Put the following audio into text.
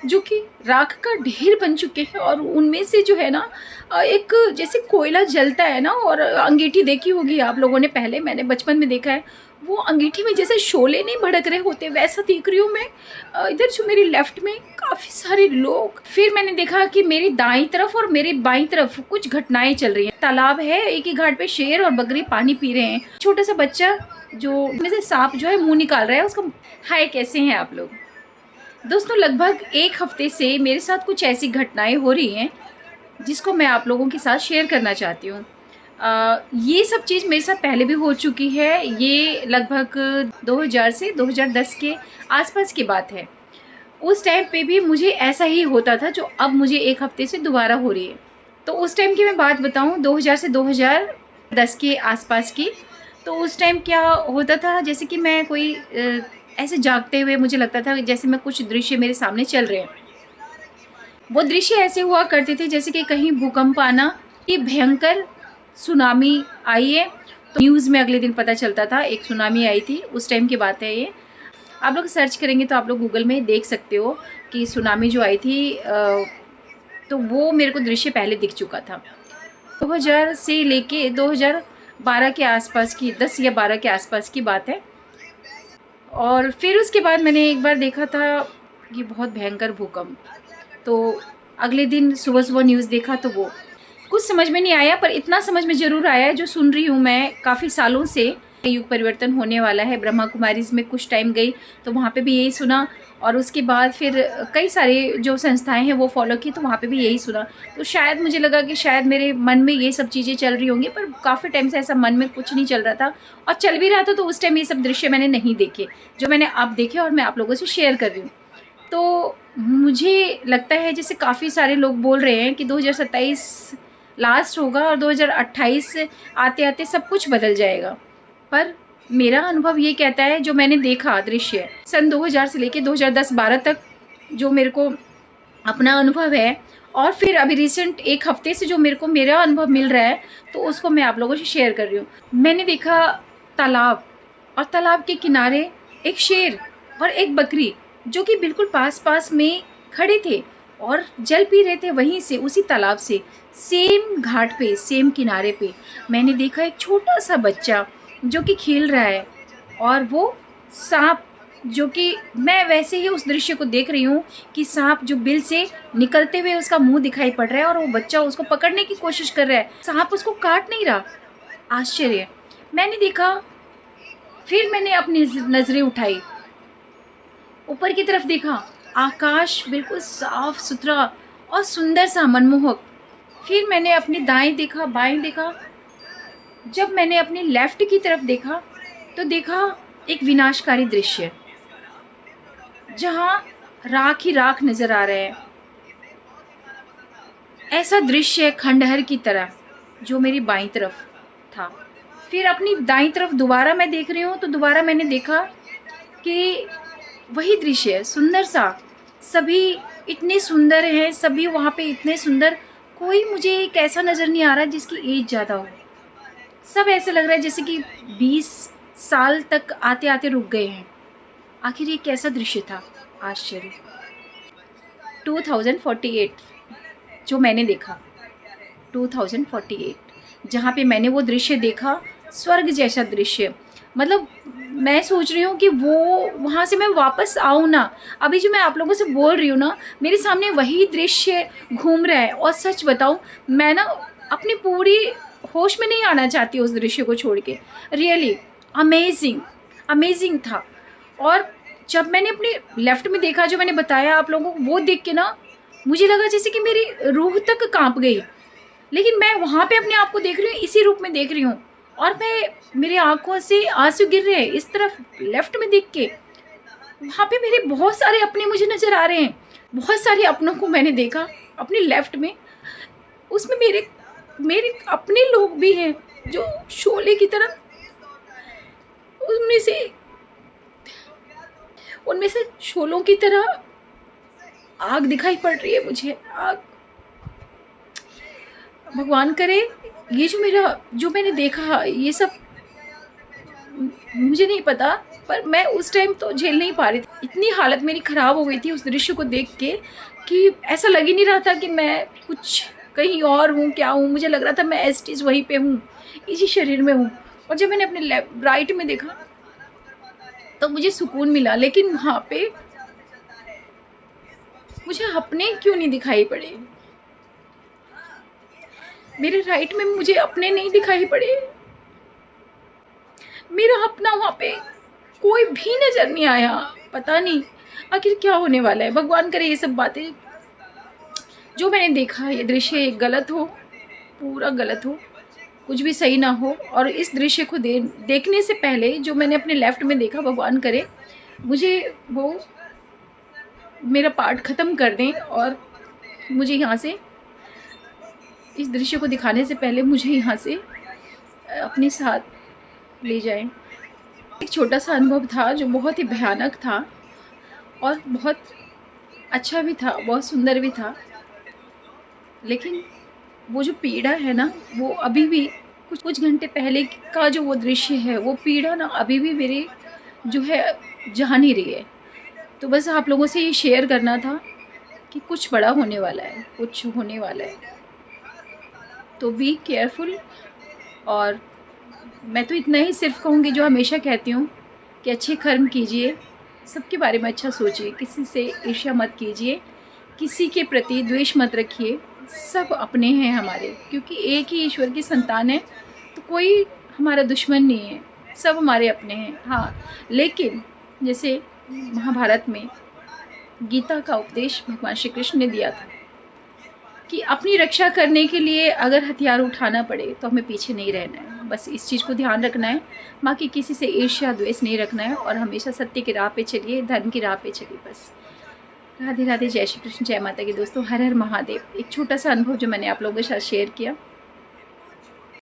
जो कि राख का ढेर बन चुके हैं और उनमें से जो है ना एक जैसे कोयला जलता है ना, और अंगीठी देखी होगी आप लोगों ने, पहले मैंने बचपन में देखा है, वो अंगीठी में जैसे शोले नहीं भड़क रहे होते वैसा देख रही हूँ मैं। इधर जो मेरी लेफ्ट में काफ़ी सारे लोग। फिर मैंने देखा कि मेरी दाईं तरफ और मेरी बाईं तरफ कुछ घटनाएं चल रही हैं। तालाब है, एक ही घाट पे शेर और बकरी पानी पी रहे हैं। छोटा सा बच्चा जो में से सांप जो है मुंह निकाल रहा है उसका। हाय, कैसे हैं आप लोग दोस्तों? लगभग एक हफ्ते से मेरे साथ कुछ ऐसी घटनाएं हो रही हैं जिसको मैं आप लोगों के साथ शेयर करना चाहती हूँ। ये सब चीज़ मेरे साथ पहले भी हो चुकी है। ये लगभग 2000 से 2010 के आसपास की बात है। उस टाइम पे भी मुझे ऐसा ही होता था जो अब मुझे एक हफ्ते से दोबारा हो रही है। तो उस टाइम की मैं बात बताऊँ, 2000 से 2010 के आसपास की। तो उस टाइम क्या होता था, जैसे कि मैं कोई ऐसे जागते हुए मुझे लगता था जैसे मैं कुछ दृश्य मेरे सामने चल रहे हैं। वो दृश्य ऐसे हुआ करते थे जैसे कि कहीं भूकंप आना, कि भयंकर सुनामी आई है। तो न्यूज़ में अगले दिन पता चलता था एक सुनामी आई थी, उस टाइम की बात है ये। आप लोग सर्च करेंगे तो आप लोग गूगल में देख सकते हो कि सुनामी जो आई थी। तो वो मेरे को दृश्य पहले दिख चुका था। 2000 से लेके 2012 के आसपास की, 10 या 12 के आसपास की बात है। और फिर उसके बाद मैंने एक बार देखा था कि बहुत भयंकर भूकंप। तो अगले दिन सुबह सुबह न्यूज़ देखा तो वो कुछ समझ में नहीं आया, पर इतना समझ में ज़रूर आया जो सुन रही हूँ मैं काफ़ी सालों से। युग परिवर्तन होने वाला है। ब्रह्मा कुमारीज़ में कुछ टाइम गई तो वहाँ पे भी यही सुना, और उसके बाद फिर कई सारे जो संस्थाएं हैं वो फॉलो की तो वहाँ पे भी यही सुना। तो शायद मुझे लगा कि शायद मेरे मन में ये सब चीज़ें चल रही होंगी, पर काफ़ी टाइम से ऐसा मन में कुछ नहीं चल रहा था। और चल भी रहा था तो उस टाइम ये सब दृश्य मैंने नहीं देखे जो मैंने अब देखे और मैं आप लोगों से शेयर कर रही हूँ। तो मुझे लगता है जैसे काफ़ी सारे लोग बोल रहे हैं कि 2027 लास्ट होगा और 2028 आते आते सब कुछ बदल जाएगा। पर मेरा अनुभव ये कहता है, जो मैंने देखा दृश्य सन 2000 से लेके 2010-12 तक, जो मेरे को अपना अनुभव है, और फिर अभी रिसेंट एक हफ्ते से जो मेरे को मेरा अनुभव मिल रहा है, तो उसको मैं आप लोगों से शेयर कर रही हूँ। मैंने देखा तालाब, और तालाब के किनारे एक शेर और एक बकरी जो कि बिल्कुल पास पास में खड़े थे और जल पी रहे थे वहीं से, उसी तालाब से, सेम घाट पे, सेम किनारे पे। मैंने देखा एक छोटा सा बच्चा जो कि खेल रहा है, और वो सांप, जो कि मैं वैसे ही उस दृश्य को देख रही हूँ कि सांप जो बिल से निकलते हुए उसका मुंह दिखाई पड़ रहा है और वो बच्चा उसको पकड़ने की कोशिश कर रहा है, सांप उसको काट नहीं रहा। आश्चर्य मैंने देखा। फिर मैंने अपनी नज़रें उठाई, ऊपर की तरफ देखा, आकाश बिल्कुल साफ सुथरा और सुंदर सा, मनमोहक। फिर मैंने अपनी दाएं देखा, बाएं देखा। जब मैंने अपनी लेफ्ट की तरफ देखा तो देखा एक विनाशकारी दृश्य, जहां राख ही राख नजर आ रहे हैं। ऐसा दृश्य खंडहर की तरह जो मेरी बाईं तरफ था। फिर अपनी दाईं तरफ दोबारा मैं देख रही हूँ तो दोबारा मैंने देखा कि वही दृश्य सुंदर सा। सभी इतने सुंदर हैं, सभी वहाँ पे इतने सुंदर। कोई मुझे एक ऐसा नज़र नहीं आ रहा जिसकी एज ज़्यादा हो। सब ऐसे लग रहा है जैसे कि 20 साल तक आते आते रुक गए हैं। आखिर ये कैसा दृश्य था? आश्चर्य। 2048 जो मैंने देखा, 2048 जहाँ पे मैंने वो दृश्य देखा, स्वर्ग जैसा दृश्य। मतलब मैं सोच रही हूँ कि वो वहाँ से मैं वापस आऊँ ना। अभी जो मैं आप लोगों से बोल रही हूँ ना, मेरे सामने वही दृश्य घूम रहा है। और सच बताऊँ, मैं ना अपनी पूरी होश में नहीं आना चाहती उस दृश्य को छोड़ के। रियली अमेजिंग, अमेजिंग था। और जब मैंने अपने लेफ्ट में देखा, जो मैंने बताया आप लोगों को, वो देख के ना मुझे लगा जैसे कि मेरी रूह तक कांप गई। लेकिन मैं वहाँ पे अपने आप को देख रही हूँ, इसी रूप में देख रही हूँ, और मेरी आंखों से आंसू गिर रहे हैं इस तरफ लेफ्ट में देख के। वहाँ पे मेरे बहुत सारे अपने मुझे नज़र आ रहे हैं। बहुत सारे अपनों को मैंने देखा अपने लेफ्ट में। उसमें मेरे अपने लोग भी हैं जो शोले की तरह, उनमें से शोलों की तरह आग दिखाई पड़ रही है मुझे। आग, भगवान करे ये जो मैंने देखा, ये सब मुझे नहीं पता, पर मैं उस टाइम तो झेल नहीं पा रही थी। इतनी हालत मेरी ख़राब हो गई थी उस दृश्य को देख के कि ऐसा लग ही नहीं रहा था कि मैं कुछ कहीं और हूँ, क्या हूँ। मुझे लग रहा था मैं एज़ इट इज़ वहीं पे हूँ, इसी शरीर में हूँ। और जब मैंने अपने लेफ्ट राइट में देखा तो मुझे सुकून मिला, लेकिन वहाँ पे मुझे अपने क्यों नहीं दिखाई पड़े। मेरे राइट में मुझे अपने नहीं दिखाई पड़े। मेरा अपना वहाँ पे कोई भी नज़र नहीं आया। पता नहीं आखिर क्या होने वाला है। भगवान करे ये सब बातें जो मैंने देखा, ये दृश्य गलत हो, पूरा गलत हो, कुछ भी सही ना हो। और इस दृश्य को देखने से पहले जो मैंने अपने लेफ़्ट में देखा, भगवान करे मुझे वो मेरा पार्ट ख़त्म कर दें और मुझे यहाँ से, इस दृश्य को दिखाने से पहले मुझे यहाँ से अपने साथ ले जाएं। एक छोटा सा अनुभव था जो बहुत ही भयानक था और बहुत अच्छा भी था, बहुत सुंदर भी था। लेकिन वो जो पीड़ा है ना, वो अभी भी कुछ घंटे पहले का जो वो दृश्य है, वो पीड़ा ना अभी भी मेरे जो है जा नहीं रही है। तो बस आप लोगों से ये शेयर करना था कि कुछ बड़ा होने वाला है, कुछ होने वाला है, तो बी केयरफुल। और मैं तो इतना ही सिर्फ कहूँगी जो हमेशा कहती हूँ कि अच्छे कर्म कीजिए, सबके बारे में अच्छा सोचिए, किसी से ईर्ष्या मत कीजिए, किसी के प्रति द्वेष मत रखिए। सब अपने हैं हमारे, क्योंकि एक ही ईश्वर की संतान है, तो कोई हमारा दुश्मन नहीं है, सब हमारे अपने हैं। हाँ, लेकिन जैसे महाभारत में गीता का उपदेश भगवान श्री कृष्ण ने दिया था कि अपनी रक्षा करने के लिए अगर हथियार उठाना पड़े तो हमें पीछे नहीं रहना है। बस इस चीज़ को ध्यान रखना है, बाकी किसी से ईर्ष्या द्वेष नहीं रखना है और हमेशा सत्य की राह पे चलिए, धर्म की राह पे चलिए। बस राधे राधे, जय श्री कृष्ण, जय माता की। दोस्तों, हर हर महादेव। एक छोटा सा अनुभव जो मैंने आप लोगों के साथ शेयर किया।